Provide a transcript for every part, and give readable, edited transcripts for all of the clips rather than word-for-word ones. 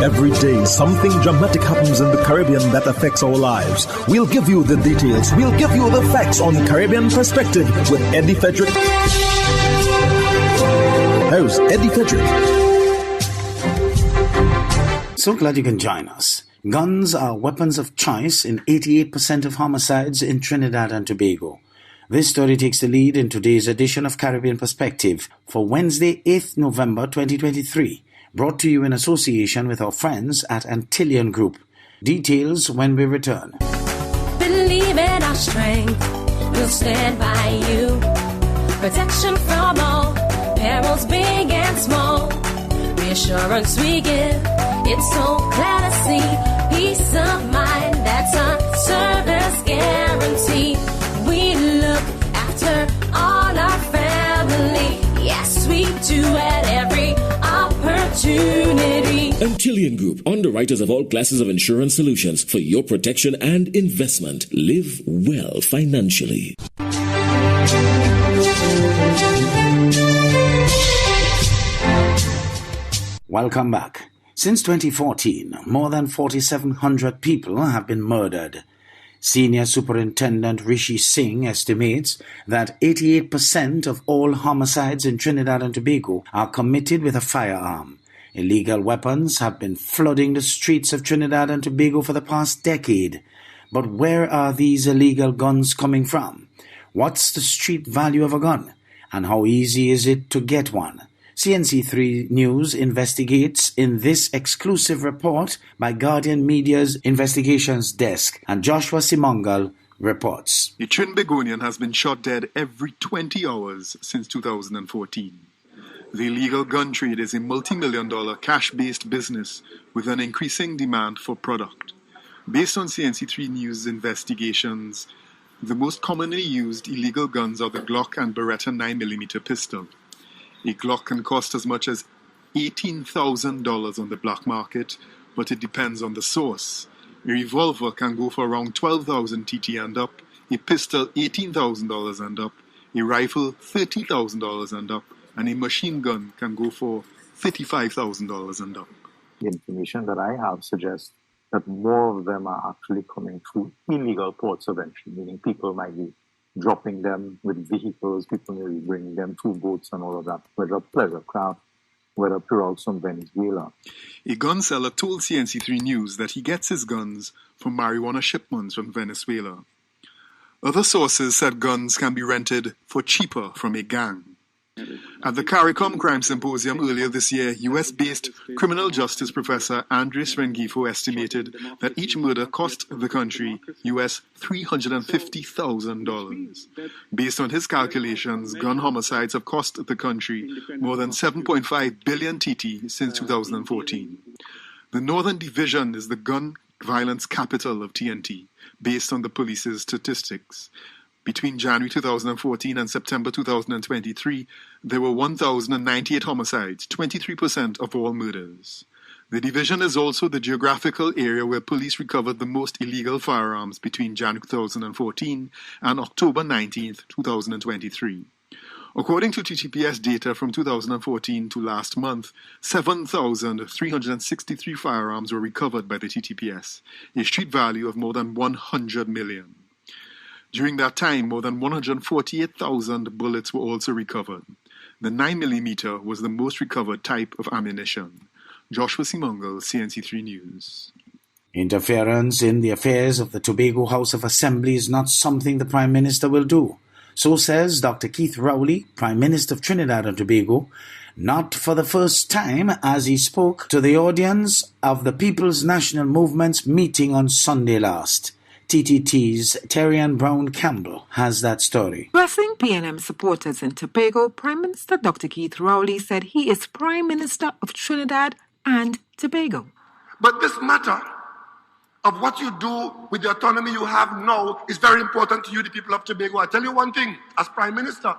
Every day, something dramatic happens in the Caribbean that affects our lives. We'll give you the details. We'll give you the facts on Caribbean Perspective with Eddie Frederick. Here's Eddie Frederick. So glad you can join us. Guns are weapons of choice in 88% of homicides in Trinidad and Tobago. This story takes the lead in today's edition of Caribbean Perspective for Wednesday, 8th November 2023. Brought to you in association with our friends at Antillian Group. Details when we return. Believe in our strength, we'll stand by you. Protection from all, perils big and small. Reassurance we give, it's so glad to see. Peace of mind, that's our service guarantee. We look after all our family. Yes, we do at every opportunity. Antillian Group, underwriters of all classes of insurance solutions for your protection and investment. Live well financially. Welcome back. Since 2014, more than 4,700 people have been murdered. Senior Superintendent Rishi Singh estimates that 88% of all homicides in Trinidad and Tobago are committed with a firearm. Illegal weapons have been flooding the streets of Trinidad and Tobago for the past decade. But where are these illegal guns coming from? What's the street value of a gun? And how easy is it to get one? CNC3 News investigates in this exclusive report by Guardian Media's Investigations Desk, and Joshua Simongal reports. A Trinbagonian has been shot dead every 20 hours since 2014. The illegal gun trade is a multi-million-dollar cash-based business with an increasing demand for product. Based on CNC3 News investigations, the most commonly used illegal guns are the Glock and Beretta 9mm pistol. A Glock can cost as much as $18,000 on the black market, but it depends on the source. A revolver can go for around 12,000 TT and up, a pistol $18,000 and up, a rifle $30,000 and up, and a machine gun can go for $35,000 and up. The information that I have suggests that more of them are actually coming through illegal ports of entry, meaning people might be dropping them with vehicles, people may be bringing them through boats and all of that, whether pleasure craft, whether pirogues from Venezuela. A gun seller told CNC3 News that he gets his guns from marijuana shipments from Venezuela. Other sources said guns can be rented for cheaper from a gang. At the CARICOM Crime Symposium earlier this year, US-based criminal justice professor Andres Rengifo estimated that each murder cost the country US $350,000. Based on his calculations, gun homicides have cost the country more than 7.5 billion TT since 2014. The Northern Division is the gun violence capital of TNT, based on the police's statistics. Between January 2014 and September 2023, there were 1,098 homicides, 23% of all murders. The division is also the geographical area where police recovered the most illegal firearms between January 2014 and October 19, 2023. According to TTPS data from 2014 to last month, 7,363 firearms were recovered by the TTPS, a street value of more than 100 million. During that time, more than 148,000 bullets were also recovered. The 9mm was the most recovered type of ammunition. Joshua Simongal, CNC3 News. Interference in the affairs of the Tobago House of Assembly is not something the Prime Minister will do. So says Dr. Keith Rowley, Prime Minister of Trinidad and Tobago, not for the first time as he spoke to the audience of the People's National Movement's meeting on Sunday last. TTT's Terrian Brown Campbell has that story. Addressing PNM supporters in Tobago, Prime Minister Dr. Keith Rowley said he is Prime Minister of Trinidad and Tobago. But this matter of what you do with the autonomy you have now is very important to you, the people of Tobago. I tell you one thing, as Prime Minister,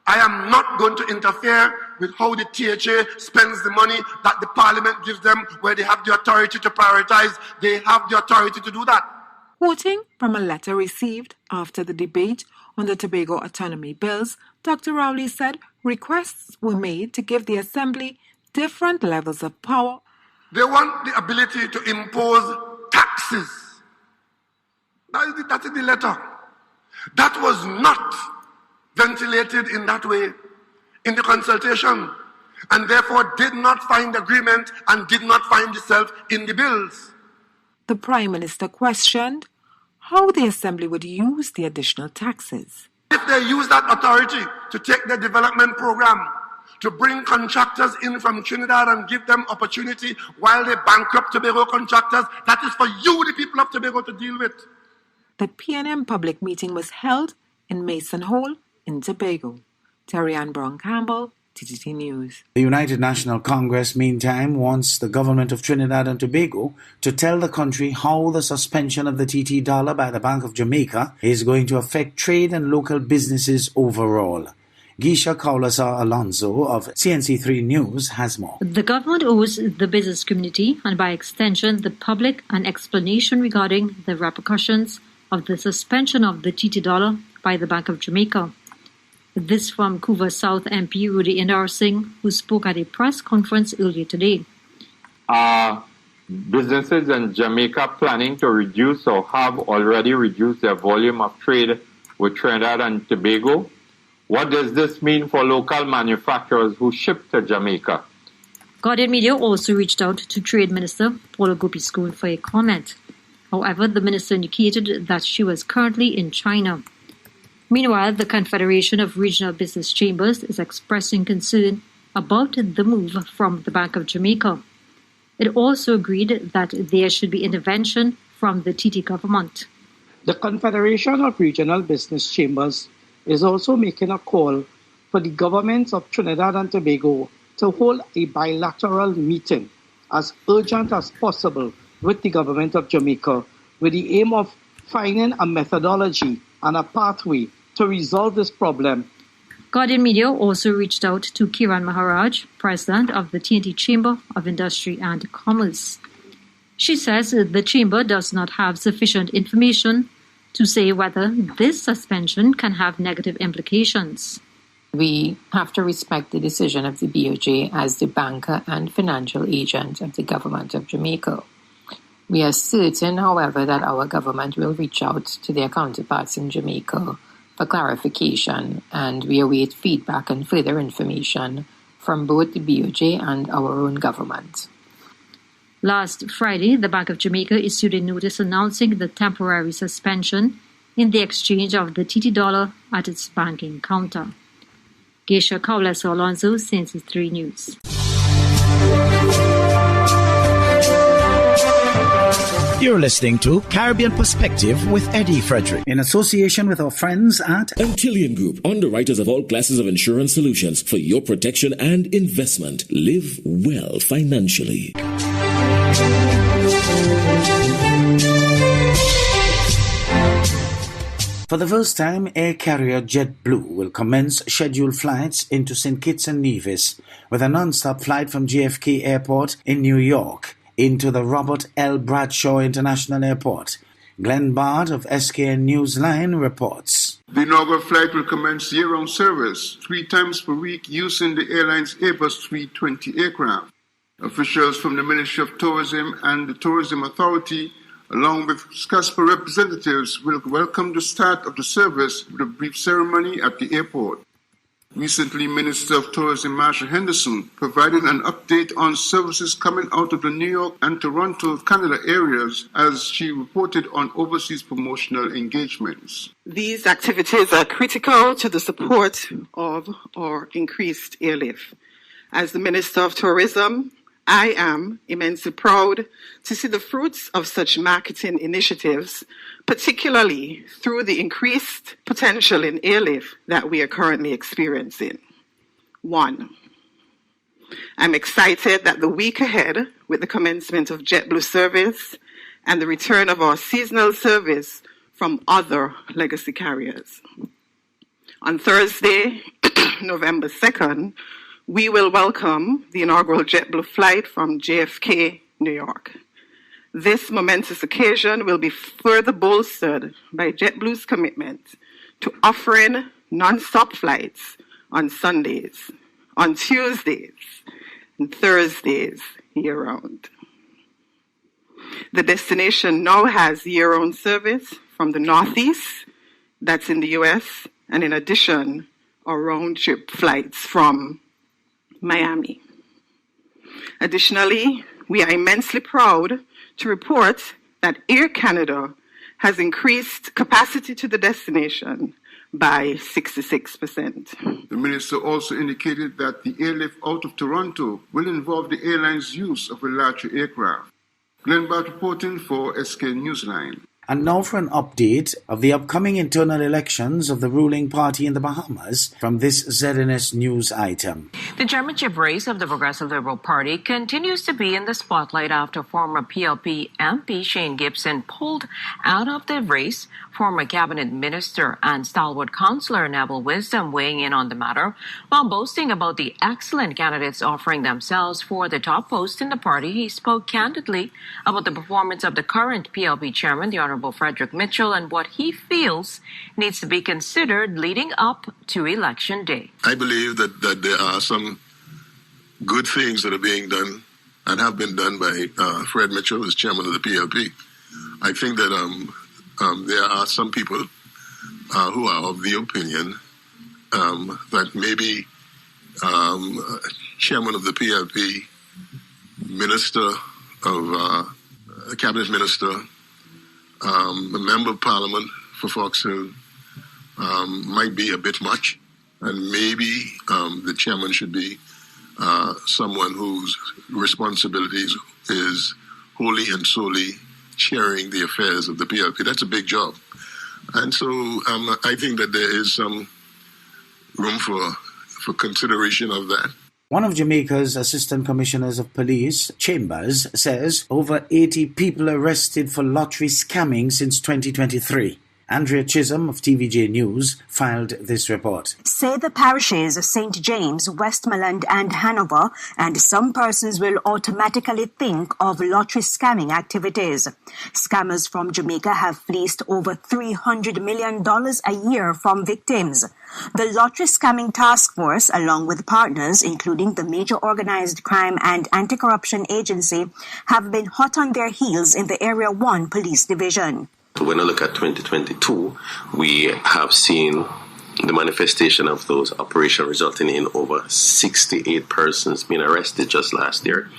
I am not going to interfere with how the THA spends the money that the Parliament gives them, where they have the authority to prioritize. They have the authority to do that. Quoting from a letter received after the debate on the Tobago autonomy bills, Dr. Rowley said requests were made to give the Assembly different levels of power They want the ability to impose taxes. That is the letter. That was not ventilated in that way in the consultation, and therefore did not find agreement and did not find itself in the bills. The Prime Minister questioned how the Assembly would use the additional taxes. If they use that authority to take their development program, to bring contractors in from Trinidad and give them opportunity while they bankrupt Tobago contractors, that is for you, the people of Tobago, to deal with. The PNM public meeting was held in Mason Hall in Tobago. Terry Ann Brown Campbell, TTT News. The United National Congress, meantime, wants the government of Trinidad and Tobago to tell the country how the suspension of the TT dollar by the Bank of Jamaica is going to affect trade and local businesses overall. Geisha Kaulasar-Alonso of CNC3 News has more. The government owes the business community, and by extension the public, an explanation regarding the repercussions of the suspension of the TT dollar by the Bank of Jamaica. This from Couva South MP Rudy Indar Singh, who spoke at a press conference earlier today. Businesses in Jamaica planning to reduce or have already reduced their volume of trade with Trinidad and Tobago. What does this mean for local manufacturers who ship to Jamaica? Guardian Media also reached out to Trade Minister Paula Gopi-Schoon for a comment. However, the minister indicated that she was currently in China. Meanwhile, the Confederation of Regional Business Chambers is expressing concern about the move from the Bank of Jamaica. It also agreed that there should be intervention from the TT government. The Confederation of Regional Business Chambers is also making a call for the governments of Trinidad and Tobago to hold a bilateral meeting as urgent as possible with the government of Jamaica with the aim of finding a methodology and a pathway to resolve this problem. Guardian Media also reached out to Kiran Maharaj, president of the TNT Chamber of Industry and Commerce. She says the chamber does not have sufficient information to say whether this suspension can have negative implications. We have to respect the decision of the BOJ as the banker and financial agent of the government of Jamaica. We are certain, however, that our government will reach out to their counterparts in Jamaica for clarification, and we await feedback and further information from both the BOJ and our own government. Last Friday, the Bank of Jamaica issued a notice announcing the temporary suspension in the exchange of the TT dollar at its banking counter. Geisha Kaulasar-Alonso, CNC3 News. You're listening to Caribbean Perspective with Eddie Frederick, in association with our friends at Antillean Group, underwriters of all classes of insurance solutions for your protection and investment. Live well financially. For the first time, air carrier JetBlue will commence scheduled flights into St. Kitts and Nevis with a non-stop flight from JFK Airport in New York into the Robert L. Bradshaw International Airport. Glenn Bard of SKN Newsline reports. The inaugural flight will commence year-round service 3 times per week using the airline's Airbus 320 aircraft. Officials from the Ministry of Tourism and the Tourism Authority, along with SCASPA representatives, will welcome the start of the service with a brief ceremony at the airport. Recently, Minister of Tourism Marsha Henderson provided an update on services coming out of the New York and Toronto, Canada areas as she reported on overseas promotional engagements. These activities are critical to the support of our increased airlift. As the Minister of Tourism, I am immensely proud to see the fruits of such marketing initiatives, particularly through the increased potential in airlift that we are currently experiencing. 1. I'm excited that the week ahead, with the commencement of JetBlue service and the return of our seasonal service from other legacy carriers. On Thursday, November 2nd, we will welcome the inaugural JetBlue flight from JFK, New York. This momentous occasion will be further bolstered by JetBlue's commitment to offering non-stop flights on Sundays, on Tuesdays, and Thursdays, year-round. The destination now has year-round service from the Northeast, that's in the U.S., and in addition, are round-trip flights from Miami. Additionally, we are immensely proud to report that Air Canada has increased capacity to the destination by 66%. The minister also indicated that the airlift out of Toronto will involve the airline's use of a larger aircraft. Glenn Bart reporting for SK Newsline. And now for an update of the upcoming internal elections of the ruling party in the Bahamas from this ZNS News item. The chairmanship race of the Progressive Liberal Party continues to be in the spotlight after former PLP MP Shane Gibson pulled out of the race. Former cabinet minister and stalwart councillor Neville Wisdom weighing in on the matter while boasting about the excellent candidates offering themselves for the top post in the party. He spoke candidly about the performance of the current PLP chairman, the Honourable Frederick Mitchell, and what he feels needs to be considered leading up to Election Day. I believe that there are some good things that are being done and have been done by Fred Mitchell as chairman of the PLP. I think that there are some people who are of the opinion that maybe chairman of the PLP, minister of cabinet minister, a member of parliament for Fox Hill might be a bit much, and maybe the chairman should be someone whose responsibilities is wholly and solely chairing the affairs of the PLP. That's a big job. And so I think that there is some room for consideration of that. One of Jamaica's Assistant Commissioners of Police, Chambers, says over 80 people arrested for lottery scamming since 2023. Andrea Chisholm of TVJ News filed this report. Say the parishes of St. James, Westmoreland and Hanover, and some persons will automatically think of lottery scamming activities. Scammers from Jamaica have fleeced over $300 million a year from victims. The Lottery Scamming Task Force, along with partners, including the Major Organized Crime and Anti-Corruption Agency, have been hot on their heels in the Area 1 Police Division. When I look at 2022, we have seen the manifestation of those operations resulting in over 68 persons being arrested just last year.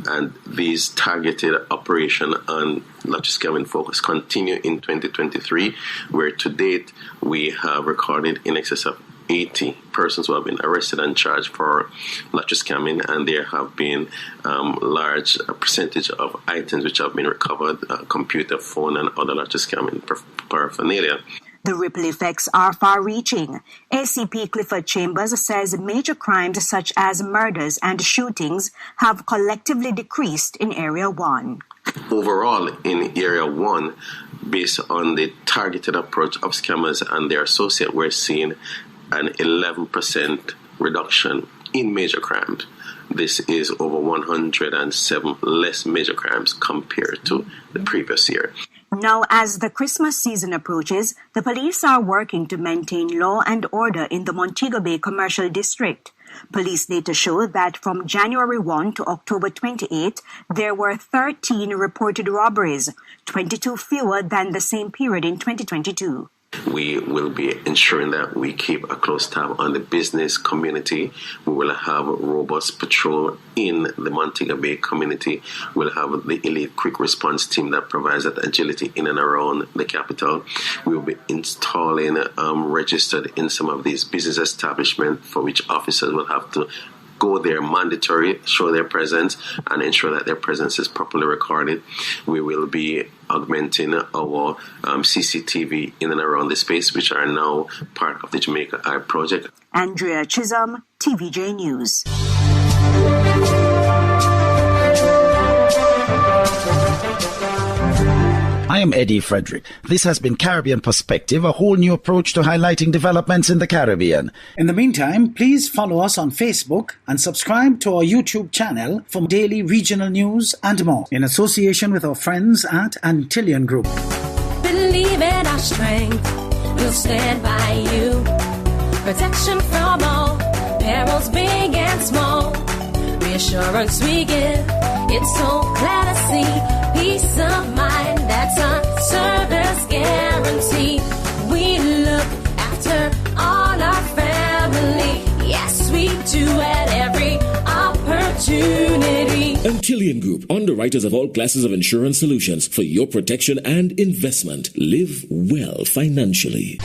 And these targeted operation on lottery scamming focus continue in 2023, where to date we have recorded in excess of 80 persons who have been arrested and charged for lottery scamming, and there have been large percentage of items which have been recovered, computer, phone, and other lottery scamming paraphernalia. The ripple effects are far-reaching. ACP Clifford Chambers says major crimes such as murders and shootings have collectively decreased in Area 1. Overall, in Area 1, based on the targeted approach of scammers and their associates, we're seeing an 11% reduction in major crimes. This is over 107 less major crimes compared to the previous year. Now, as the Christmas season approaches, the police are working to maintain law and order in the Montego Bay Commercial District. Police data show that from January 1 to October 28, there were 13 reported robberies, 22 fewer than the same period in 2022. We will be ensuring that we keep a close tab on the business community. We will have a robust patrol in the Montego Bay community. We'll have the elite quick response team that provides that agility in and around the capital. We will be installing registered in some of these business establishments for which officers will have to go there mandatory, show their presence, and ensure that their presence is properly recorded. We will be augmenting our CCTV in and around the space, which are now part of the Jamaica Eye Project. Andrea Chisholm, TVJ News. I am Eddie Frederick. This has been Caribbean Perspective, a whole new approach to highlighting developments in the Caribbean. In the meantime, please follow us on Facebook and subscribe to our YouTube channel for daily regional news and more, in association with our friends at Antillian Group. Believe in our strength, we'll stand by you. Protection from all perils, big and small. Reassurance we give It's so clear to see peace of mind, that's a service guarantee. We look after all our family. Yes, we do at every opportunity. Antillean Group, underwriters of all classes of insurance solutions for your protection and investment. Live well financially.